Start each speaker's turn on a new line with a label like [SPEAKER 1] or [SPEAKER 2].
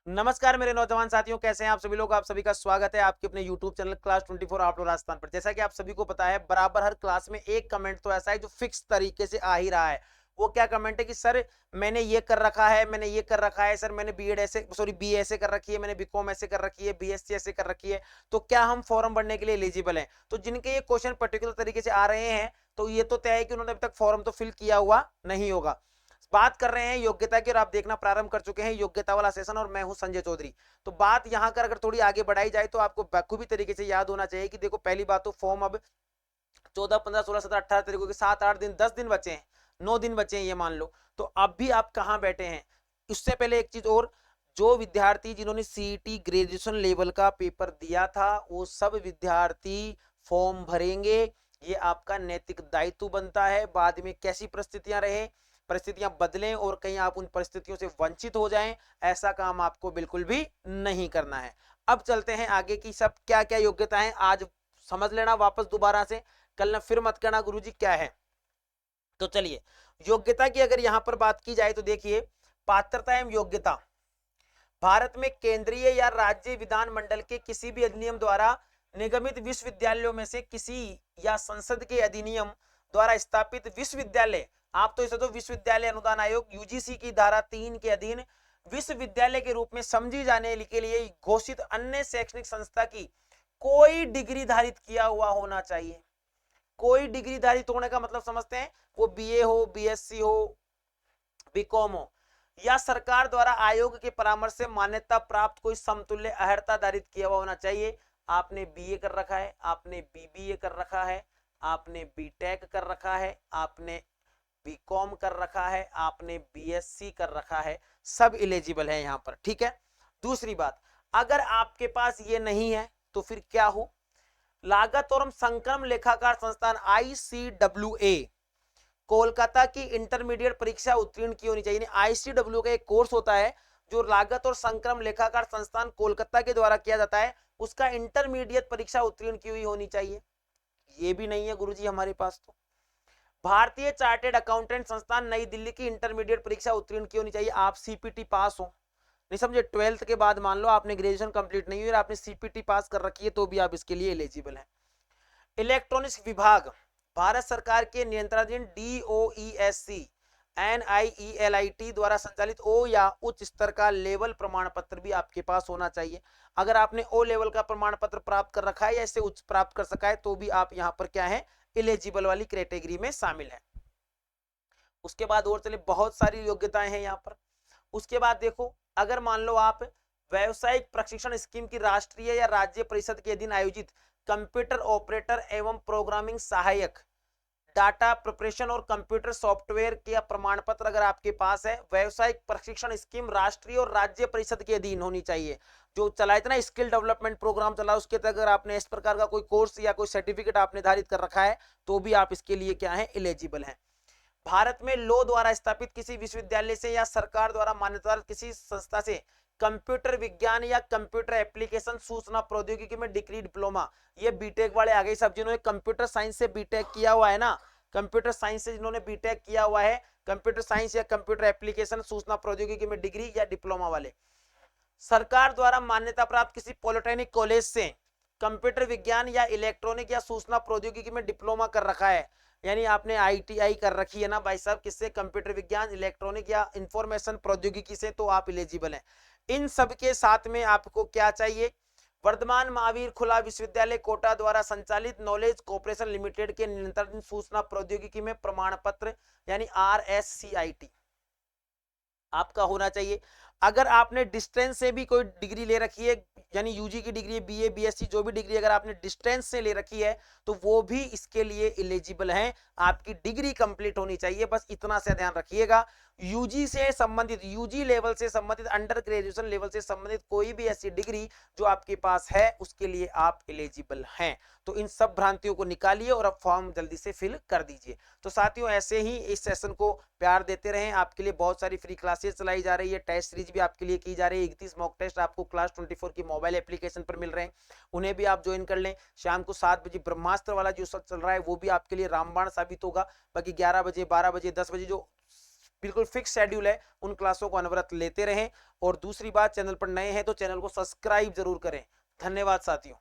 [SPEAKER 1] नमस्कार मेरे नौजवान साथियों, कैसे हैं आप सभी लोग। आप सभी का स्वागत है आपके अपने YouTube channel class 24 outdoor Rajasthan पर। जैसा कि आप सभी को पता है, बराबर हर क्लास में एक कमेंट तो ऐसा है जो फिक्स तरीके से आ ही रहा है। वो क्या कमेंट है कि सर मैंने ये कर रखा है, मैंने ये कर रखा है, सर मैंने बीएड ऐसे बी ऐसे कर रखी है, मैंने बीकॉम ऐसे कर रखी है, बीएससी ऐसे कर रखी है, तो क्या हम फॉर्म भरने के लिए एलिजिबल हैं। तो जिनके ये क्वेश्चन पर्टिकुलर तरीके से आ रहे हैं, तो ये तो तय है कि उन्होंने अभी तक फॉर्म तो फिल किया हुआ नहीं होगा। बात कर रहे हैं योग्यता की, और आप देखना प्रारंभ कर चुके हैं योग्यता वाला सेशन, और मैं हूं संजय चौधरी। तो बात यहां कर अगर थोड़ी आगे बढ़ाई जाए तो आपको बखूबी तरीके से याद होना चाहिए कि देखो, पहली बात तो फॉर्म अब 14, 15, 16, 17, 18 तारीखों के 7, 8 दिन, 10 दिन बचे हैं, 9 दिन बचे हैं ये मान लो। तो अब भी आप कहां बैठे हैं। उससे पहले एक चीज और, जो विद्यार्थी जिन्होंने सीईटी ग्रेजुएशन लेवल का पेपर दिया था, वो सब विद्यार्थी फॉर्म भरेंगे। ये आपका नैतिक दायित्व बनता है। बाद में कैसी परिस्थितियां रहे, परिस्थितियां बदलें और कहीं आप उन परिस्थितियों से वंचित हो जाएं, ऐसा काम आपको बिल्कुल भी नहीं करना है। अब चलते हैं आगे की सब क्या क्या योग्यता है, आज समझ लेना वापस दोबारा से, कल ना फिर मत करना गुरुजी क्या है। तो चलिए, योग्यता की अगर यहां पर बात की जाए तो देखिए, पात्रता एवं योग्यता। भारत में केंद्रीय या राज्य विधानमंडल के किसी भी अधिनियम द्वारा निगमित विश्वविद्यालयों में से किसी या संसद के अधिनियम द्वारा स्थापित विश्वविद्यालय, आप तो इसे तो विश्वविद्यालय अनुदान आयोग यूजीसी की धारा 3 के अधीन विश्वविद्यालय के रूप में समझी जाने के लिए घोषित अन्य शैक्षणिक संस्था की कोई डिग्री धारित किया हुआ होना चाहिए। कोई डिग्री धारित होने का मतलब समझते हैं, वो बीए हो, बीएससी हो, बीकॉम हो, या सरकार द्वारा आयोग के परामर्श से मान्यता प्राप्त कोई समतुल्य अर्हता धारित किया हुआ होना चाहिए। आपने बीए कर रखा है, आपने बीबीए कर रखा है, आपने बीटेक कर रखा है, आपने बीकॉम कर रखा है, आपने बीएससी कर रखा है, सब एलिजिबल है यहां पर। ठीक है। दूसरी बात, अगर आपके पास ये नहीं है तो फिर क्या हो, लागत और संक्रम लेखाकार संस्थान ICWA कोलकाता की इंटरमीडिएट परीक्षा उत्तीर्ण की होनी चाहिए। आईसीडब्ल्यू का एक कोर्स होता है जो लागत और संक्रम लेखाकार संस्थान कोलकाता के द्वारा किया जाता है, उसका इंटरमीडिएट परीक्षा उत्तीर्ण की हुई होनी चाहिए। ये भी नहीं है गुरुजी हमारे पास। तो भारतीय चार्टेड अकाउंटेंट संस्थान नई दिल्ली की इंटरमीडिएट परीक्षा उत्तीर्ण की होनी चाहिए। आप सीपीटी पास हो, नहीं समझे, 12th के बाद मान लो आपने ग्रेजुएशन कंप्लीट नहीं हुई और आपने सीपीटी पास कर रखी है, तो भी आप इसके लिए एलिजिबल हैं। इलेक्ट्रॉनिक्स विभाग, भारत सरकार के नियंत्रणाधीन DOESC NIELIT द्वारा संचालित ओ या उच्च स्तर का लेवल प्रमाण पत्र भी आपके पास होना चाहिए। अगर आपने ओ लेवल का प्रमाण पत्र प्राप्त कर रखा है या इससे उच्च प्राप्त कर सका है, तो भी आप यहाँ पर क्या है, एलिजिबल वाली कैटेगरी में शामिल है। उसके बाद और चले, बहुत सारी योग्यताएं हैं यहाँ पर। उसके बाद देखो, अगर मान लो आप व्यावसायिक प्रशिक्षण स्कीम की राष्ट्रीय या राज्य परिषद के अधीन आयोजित कंप्यूटर ऑपरेटर एवं प्रोग्रामिंग सहायक, डाटा प्रिपरेशन और कंप्यूटर सॉफ्टवेयर के प्रमाण पत्र अगर आपके पास है, व्यावसायिक प्रशिक्षण स्कीम राष्ट्रीय और राज्य परिषद के अधीन होनी चाहिए। जो चला इतना स्किल डेवलपमेंट प्रोग्राम चला, उसके तहत अगर आपने इस प्रकार का कोई कोर्स या कोई सर्टिफिकेट आपने धारित कर रखा है, तो भी आप इसके लिए क्या है, एलिजिबल हैं। भारत में लॉ द्वारा स्थापित किसी विश्वविद्यालय से या सरकार द्वारा मान्यता किसी संस्था से कंप्यूटर विज्ञान या कंप्यूटर एप्लीकेशन सूचना प्रौद्योगिकी में डिग्री डिप्लोमा, ये बीटेक वाले आ गए सब, जिन्होंने कंप्यूटर साइंस से बीटेक किया हुआ है ना, कंप्यूटर साइंस से जिन्होंने बीटेक किया हुआ है, कंप्यूटर साइंस या कंप्यूटर एप्लीकेशन सूचना प्रौद्योगिकी में डिग्री या डिप्लोमा वाले, सरकार द्वारा मान्यता प्राप्त किसी पॉलिटेक्निक कॉलेज से कंप्यूटर विज्ञान या इलेक्ट्रॉनिक या सूचना प्रौद्योगिकी में डिप्लोमा कर रखा है, यानी आपने आईटीआई कर रखी है ना भाई साहब, किससे, कंप्यूटर विज्ञान, इलेक्ट्रॉनिक या इंफॉर्मेशन प्रौद्योगिकी से, तो आप एलिजिबल हैं। इन सब के साथ में आपको क्या चाहिए, वर्धमान महावीर खुला विश्वविद्यालय कोटा द्वारा संचालित नॉलेज कॉर्पोरेशन लिमिटेड के नियंत्रण सूचना प्रौद्योगिकी में प्रमाण पत्र यानी RSCIT आपका होना चाहिए। अगर आपने डिस्टेंस से भी कोई डिग्री ले रखी है, यानी यूजी की डिग्री, बीए बीएससी जो भी डिग्री अगर आपने डिस्टेंस से ले रखी है, तो वो भी इसके लिए एलिजिबल हैं। आपकी डिग्री कंप्लीट होनी चाहिए, बस इतना से ध्यान रखिएगा। यूजी से संबंधित, यूजी लेवल से संबंधित, अंडर ग्रेजुएशन लेवल से संबंधित कोई भी ऐसी डिग्री जो आपके पास है, उसके लिए आप एलिजिबल हैं। तो इन सब भ्रांतियों को निकालिए और अब फॉर्म जल्दी से फिल कर दीजिए। तो साथियों, ऐसे ही इस सेशन को प्यार देते रहें। आपके लिए बहुत सारी फ्री क्लासेस चलाई जा रही है, टेस्ट सीरीज भी आपके लिए की जा रही है। 31 मॉक टेस्ट आपको क्लास 24 की मोबाइल एप्लीकेशन पर मिल रहे हैं, उन्हें भी आप ज्वाइन कर लें। शाम को 7 बजे ब्रह्मास्त्र वाला जो चल रहा है, वो भी आपके लिए रामबाण साबित होगा। बाकी 11 बजे, 12 बजे, 10 बजे जो बिल्कुल फिक्स शेड्यूल है, उन क्लासों को अनवरत लेते रहें। और दूसरी बात, चैनल पर नए हैं तो चैनल को सब्सक्राइब जरूर करें। धन्यवाद साथियों।